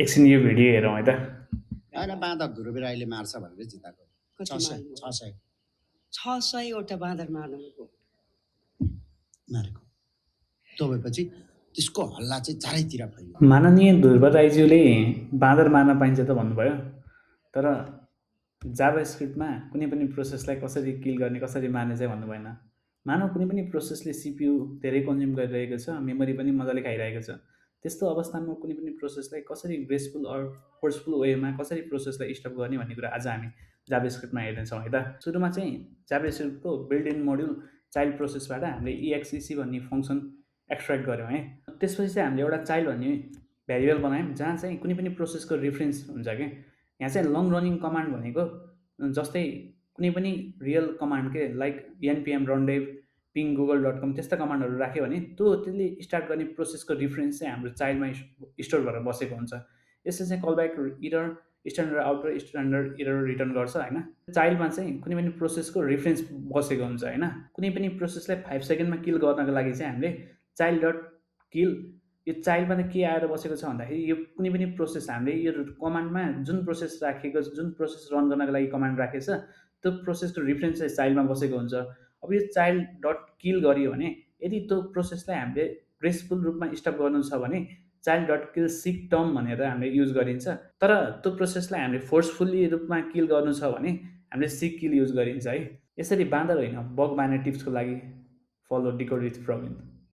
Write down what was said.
एकछिन यो भिडियो हेरौँ है त। होइन बाँदर ध्रुवीर अहिले मार्छ भनेर जिताएको कति 600 मार्नु? 600 600 वटा बाँदर मार्नुभयो। मारेको त्यो भएपछि त्यसको हल्ला चाहिँ चारैतिर फैलियो। माननीय ध्रुव राईज्यूले बाँदर मार्न पाइन्छ त भन्नुभयो, तर जाभास्क्रिप्टमा कुनै पनि प्रोसेसलाई कसरी किल गर्ने कसरी मार्ने चाहिँ भन्नु भएन। मानव कुनै पनि प्रोसेसले सिपियु धेरै कन्ज्युम गरिरहेको छ, मेमोरी पनि मजाले खाइरहेको छ, त्यस्तो अवस्थामा कुनै पनि प्रोसेसलाई कसरी ग्रेसफुल अर फोर्सफुल वेमा कसरी प्रोसेसलाई स्टप गर्ने भन्ने कुरा आज हामी जाभास्क्रिप्टमा हेर्नेछौँ है त। सुरुमा चाहिँ जाभास्क्रिप्टको बिल्ड इन मोड्युल चाइल्ड प्रोसेसबाट हामीले EXEC भन्ने फङ्सन एक्सट्र्याक्ट गऱ्यौँ है। त्यसपछि चाहिँ हामीले एउटा चाइल्ड भन्ने भेरिएबल बनायौँ जहाँ चाहिँ कुनै पनि प्रोसेसको रिफरेन्स हुन्छ क्या। यहाँ चाहिँ लङ रनिङ कमान्ड भनेको जस्तै कुनै पनि रियल कमान्ड के like npm rundev ping google.com त्यस्ता कमान्डहरू राख्यो भने त्यसले स्टार्ट गर्ने प्रोसेसको रिफरेन्स चाहिँ हाम्रो चाइल्डमा स्टोर भएर बसेको हुन्छ। यसले चाहिँ callback error standard outer standard error return गर्छ होइन। चाइल्डमा चाहिँ कुनै पनि प्रोसेसको रिफरेन्स बसेको हुन्छ होइन। कुनै पनि प्रोसेसलाई 5 सेकेन्डमा किल गर्नको लागि चाहिँ हामीले चाइल्ड डट किल, यो चाइल्डमा त के आएर बसेको छ भन्दाखेरि यो कुनै पनि प्रोसेस हामीले यो कमान्डमा जुन प्रोसेस राखेको जुन प्रोसेस रन गर्नको लागि कमान्ड राखेको छ त्यो प्रोसेसको रिफरेन्स चाहिँ चाइल्डमा बसेको हुन्छ। अब यो चाइल्ड डट किल गरियो भने यदि त्यो प्रोसेसलाई हामीले ग्रेसफुल रूपमा स्टप गर्नु छ भने चाइल्ड डट किल सिक टर्म भनेर हामीले युज गरिन्छ। तर त्यो प्रोसेसलाई हामीले फोर्सफुल्ली रूपमा किल गर्नु छ भने हामीले सिक किल युज गरिन्छ है। यसरी बाँदर होइन बग मार्ने टिप्सको लागि फलो डिकोड विथ प्रवीण।